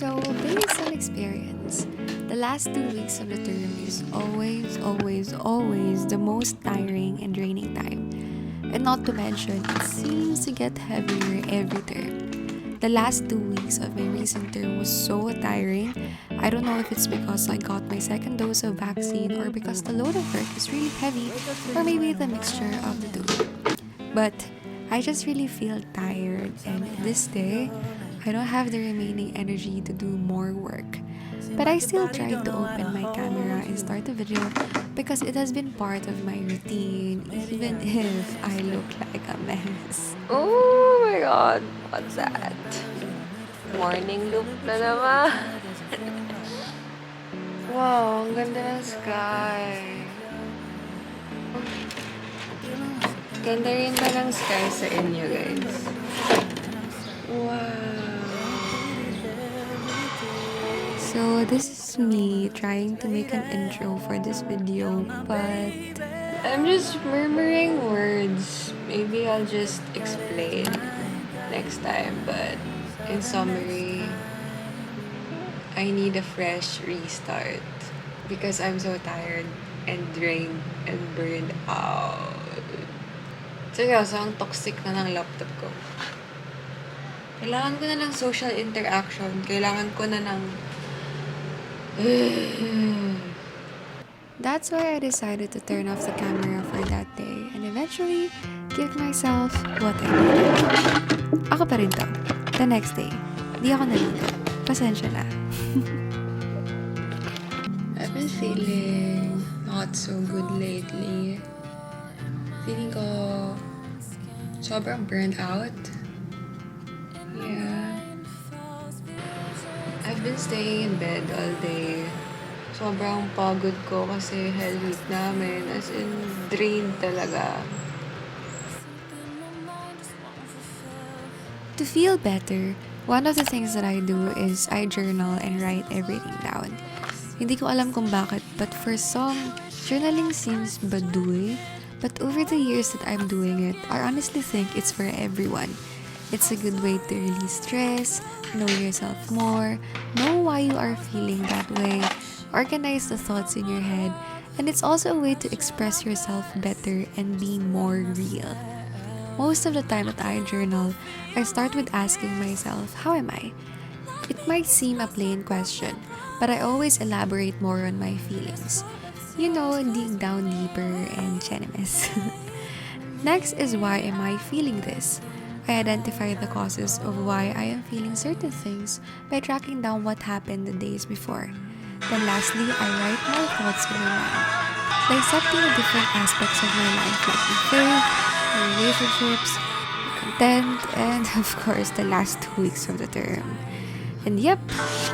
So, based on experience, the last 2 weeks of the term is always the most tiring and draining time. And not to mention, it seems to get heavier every term. The last 2 weeks of my recent term was so tiring. I don't know if it's because I got my second dose of vaccine or because the load of work is really heavy, or maybe the mixture of the two. But I just really feel tired, and this day, I don't have the remaining energy to do more work. But I still tried to open my camera and start a video because it has been part of my routine, even if I look like a mess. Oh my god, what's that? Morning look na naman. Wow, ang ganda ng sky. Ganda rin ba ng sky sa inyo, guys? Wow. So this is me trying to make an intro for this video, but I'm just murmuring words. Maybe I'll just explain next time, but in summary, I need a fresh restart because I'm so tired and drained and burned out. Seryoso, ang toxic na ng laptop ko. Kailangan ko na ng social interaction. Kailangan ko na ng... that's why I decided to turn off the camera for that day and eventually give myself what I needed. Ako pa rin to. The next day, di ako nalito. Pasensya na. I've been feeling not so good lately. Feeling ko sobrang burned out. Yeah. I've been staying in bed all day. Sobrang pagod ko kasi hell week namin. As in, drained talaga. To feel better, one of the things that I do is I journal and write everything down. Hindi ko alam kung bakit, but for some, journaling seems baduy. But over the years that I'm doing it, I honestly think it's for everyone. It's a good way to release stress, know yourself more, know why you are feeling that way, organize the thoughts in your head, and it's also a way to express yourself better and be more real. Most of the time that I journal, I start with asking myself, how am I? It might seem a plain question, but I always elaborate more on my feelings. You know, dig down deeper and chinimess. Next is why am I feeling this? I identify the causes of why I am feeling certain things by tracking down what happened the days before. Then lastly, I write my thoughts in my mind, dissecting the different aspects of my life like my faith, my relationships, content, and of course the last 2 weeks of the term. And yep,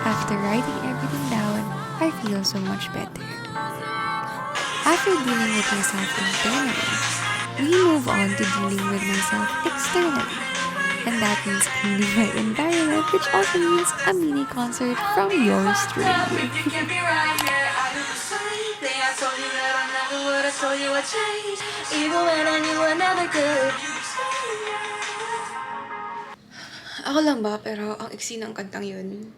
after writing everything down, I feel so much better. After dealing with myself internally, we move on to dealing with myself externally. And that means cleaning my environment, which also means a mini concert from yours truly. Ako lang ba? Pero ang iksi ng kantang yun.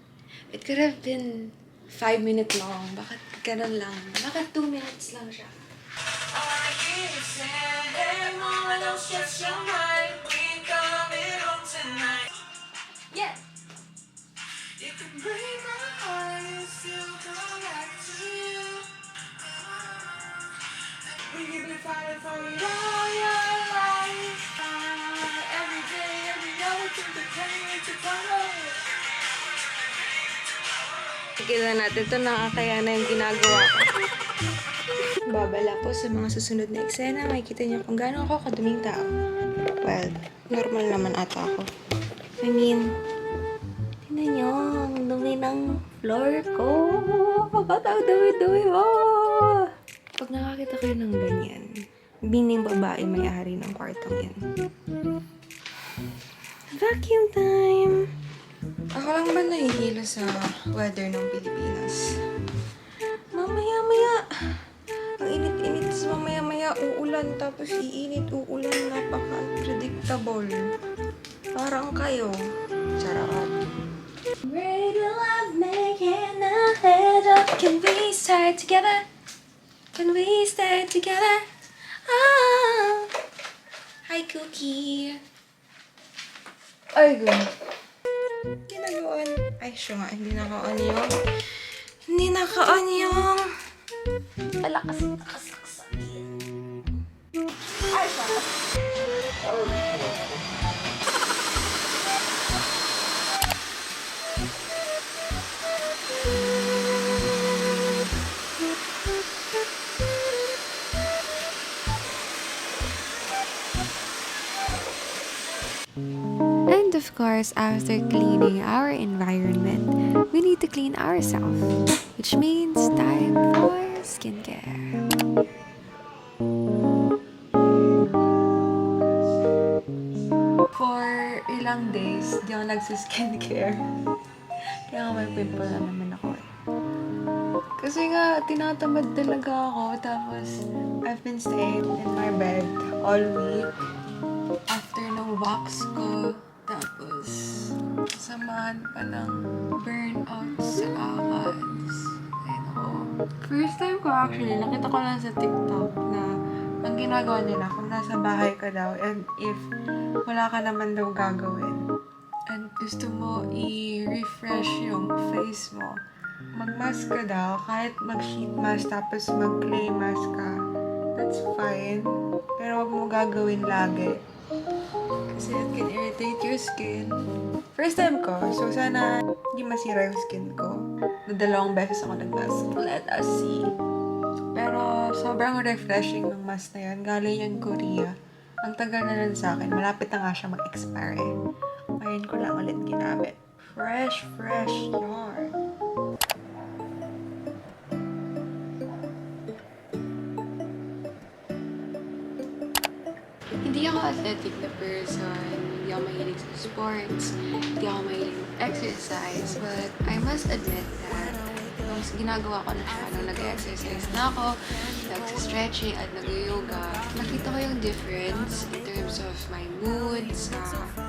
It could have been 5 minutes long. Bakit ganun lang? Bakit 2 minutes lang siya? Yeah! You can break my heart and still come back to you. Will you be fighting for it all your life? Every day, every hour, take the pain to follow. Kita natin ito, nakakaya na yung ginagawa ko. Babala po sa mga susunod na eksena, makikita niyo kung gaano ako kaduming tao. Well, normal naman ata ako. I mean, tingnan niyo, ang dumi ng floor ko. Bakit ang dumi-dumi mo? Pag nakakita kayo ng ganyan, bining babae may-ari ng kwartong yan. Vacuum time! Ako lang ba nahihilo sa weather ng Pilipinas? Mamaya-maya, ang init-init, mamaya-maya uulan, tapos iinit, uulan, napaka-unpredictable. Parang kayo. Charot. Ready to love stay together? Can we stay together? Ah. Hi, Cookie. Ay, gano'n. Hindi nag-on. Ay, siya nga. Hindi naka-on yung... Hindi naka-on yung... Malakas. Ay, siya. And of course, after cleaning our environment, we need to clean ourselves, which means time for skincare. For ilang days, di ako nagsiskincare. Kaya nga may pimple na naman ako eh. Kasi nga, tinatamad talaga ako. Tapos, I've been staying in my bed all week. After ng wax ko. Tapos, samahan pa ng burnout sa ads. Ayun ako. First time ko actually, nakita ko lang sa TikTok na ang ginagawa nila kung nasa bahay ka daw and if wala ka naman daw gagawin and gusto mo i-refresh yung face mo, mag-mask ka daw, kahit mag-sheet mask tapos mag-clay mask ka, that's fine. Pero wag mo gagawin lagi. Kasi it can irritate your skin. First time ko, so sana hindi masira yung skin ko. Nadalawang beses ako nag-mask. Let us see. Pero sobrang refreshing ng mask na yun. Galing yung Korea. Ang tagal na nun sa akin. Malapit na nga siya mag-expire eh. Ngayon ko lang ulit ginamit. Fresh yarn. Hindi ako athletic na person, hindi ako mahilig sa sports, hindi ako mahilig exercise, but I must admit that nung ginagawa ko na siya, nung nag-exercise na ako, nag-stretching at nag-yoga, nakita ko yung difference in terms of my mood, sa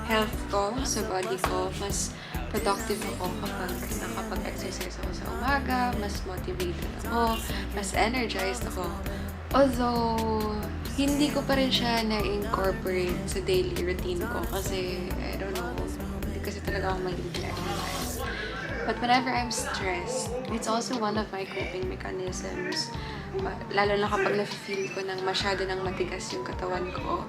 health ko, sa body ko. Mas productive ako kapag nakapag-exercise ako sa umaga, mas motivated ako, mas energized ako. Although, hindi ko pa rin siya na-incorporate sa daily routine ko kasi, I don't know, hindi kasi talaga ako mahilig exercise. But whenever I'm stressed, it's also one of my coping mechanisms. Lalo na kapag na-feel ko nang masyado nang matigas yung katawan ko,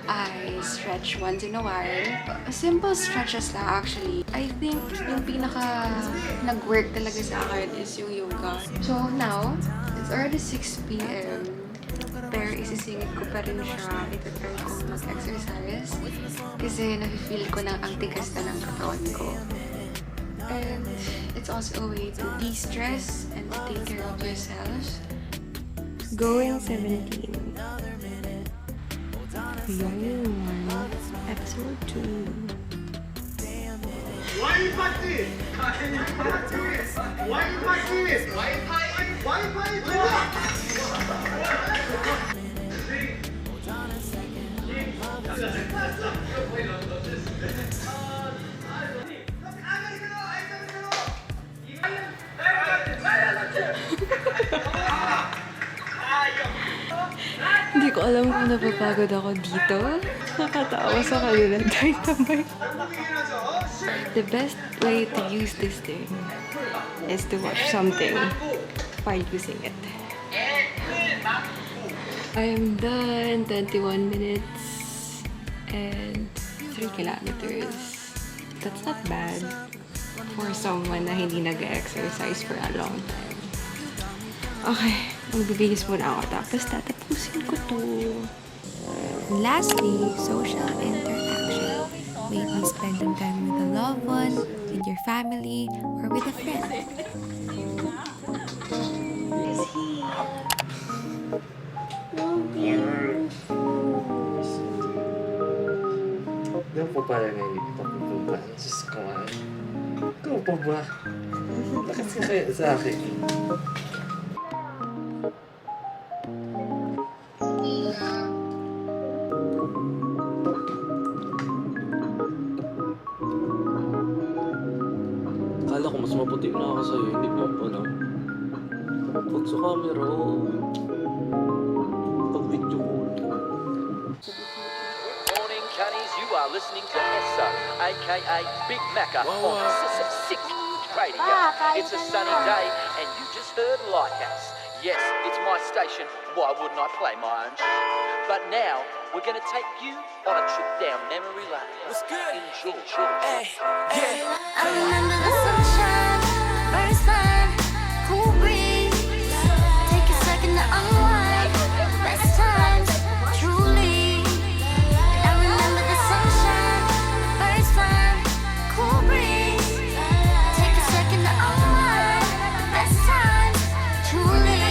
I stretch once in a while. Simple stretches lang actually. I think yung pinaka nag-work talaga sa akin is yung yoga. So now, it's already 6 p.m. Pero isisingit ko pa rin siya. Itatry ko mag-exercise. Kasi na-feel ko na ang tigas na ng katawan ko. And it's also a way to de-stress and to take care of yourself. Going 17. Yun. Episode 2. 와이파이! 와이파이! 와이파이 좋아! Hindi ko alam kung napapagod ako dito. Nakatawa sa kanila dahil tambay. The best way to use this thing is to watch something while using it. I'm done. 21 minutes and 3 kilometers. That's not bad for someone na hindi nag-exercise for a long time. Okay, magbibihis muna ako tapos tatapusin ko to. Lastly, social interaction. Maybe spending time with a loved one, with your family, or with a friend. Doon po pala ngayon dito pupunta. Diyos ko nga. Ikaw pa ba? Lakas ka kaya sa akin. Akala ko mas maputi na ako sa'yo. Hindi mo pa, no? Pag sa camera, pag video call. Morning, Cunnies. You are listening to Esso, aka Big Macca, on Six Radio. It's a sunny day, and you just heard Lighthouse. Yes, it's my station. Why wouldn't I play my own shit? But now we're gonna take you on a trip down memory lane. What's good? Enjoy. Hey, yeah. I remember the sunshine, first time, cool breeze. Take a second to unwind. Best times, truly. I remember the sunshine, first time, cool breeze. Take a second to unwind. Best times, truly.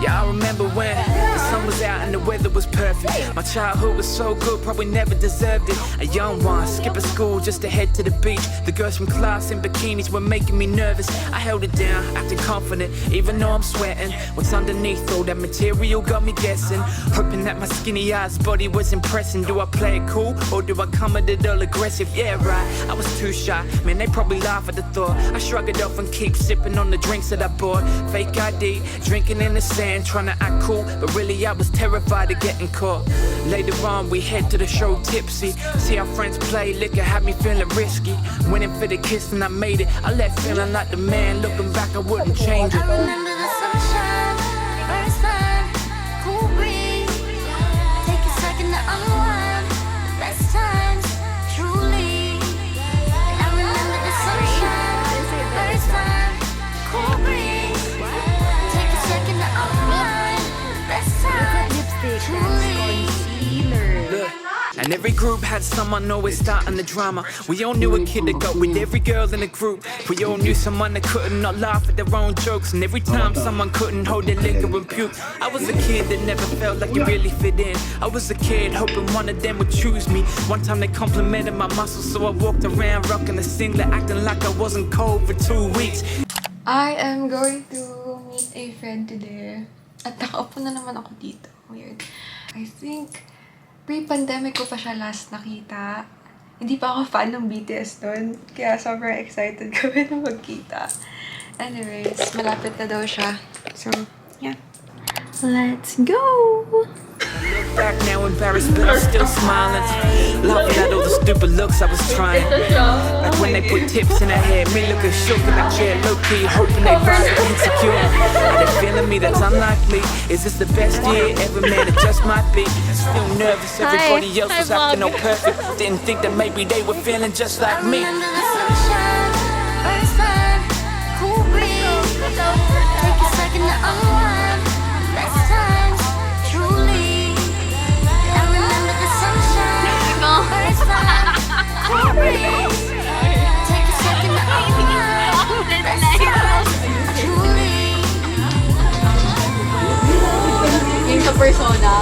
Yeah, I remember when the sun was out and the weather was perfect. My childhood was so good, probably never deserved it. A young one, skipping school just to head to the beach. The girls from class in bikinis were making me nervous. I held it down, acting confident, even though I'm sweating. What's underneath all that material got me guessing. Hoping that my skinny ass body was impressing. Do I play it cool or do I come at it all aggressive? Yeah, right, I was too shy. Man, they probably laugh at the thought. I shrug it off and keep sipping on the drinks that I bought. Fake ID, drinking in the sand, trying to act cool, but really I was terrified of getting caught. Later on, we head to the show tipsy. See our friends play, liquor had me feeling risky. Went in for the kiss and I made it. I left feeling like the man. Looking back, I wouldn't change it. I remember the sunshine, first time, cool breeze. Take a second to unwind. Best times, truly. I remember the sunshine, first time, cool breeze. Take a second to unwind. Best times, truly. Look, and every group had someone always starting the drama. We all knew a kid that got with every girl in the group. We all knew someone that couldn't not laugh at their own jokes. And every time someone couldn't hold their liquor and puke. I was a kid that never felt like you really fit in. I was a kid hoping one of them would choose me. One time they complimented my muscles, so I walked around rocking a singlet, acting like I wasn't cold for 2 weeks. I am going to meet a friend today. At nakaupo na naman ako dito. Weird. I think pre-pandemic ko pa siya last nakita. Hindi pa ako fan ng BTS noon. Kaya sobrang excited kami na magkita. Anyways, malapit na daw siya. So, yeah. Let's go! Look back now embarrassed, but I'm still smiling. Laughing at all the stupid looks I was trying. Like when they put tips in her hair, me looking shook in that chair, low-key, hoping they find it insecure. Are they feeling me? That's unlikely. Is this the best year ever, man? It just might be. Still nervous, everybody else was acting all perfect. Didn't think that maybe they were feeling just like me. Remember the sunshine, first time, cool breeze. Take a second to unwind. Best times, truly. I remember the sunshine, first time, cool breeze. Take a second to unwind. Best times, truly. Yung sa persona.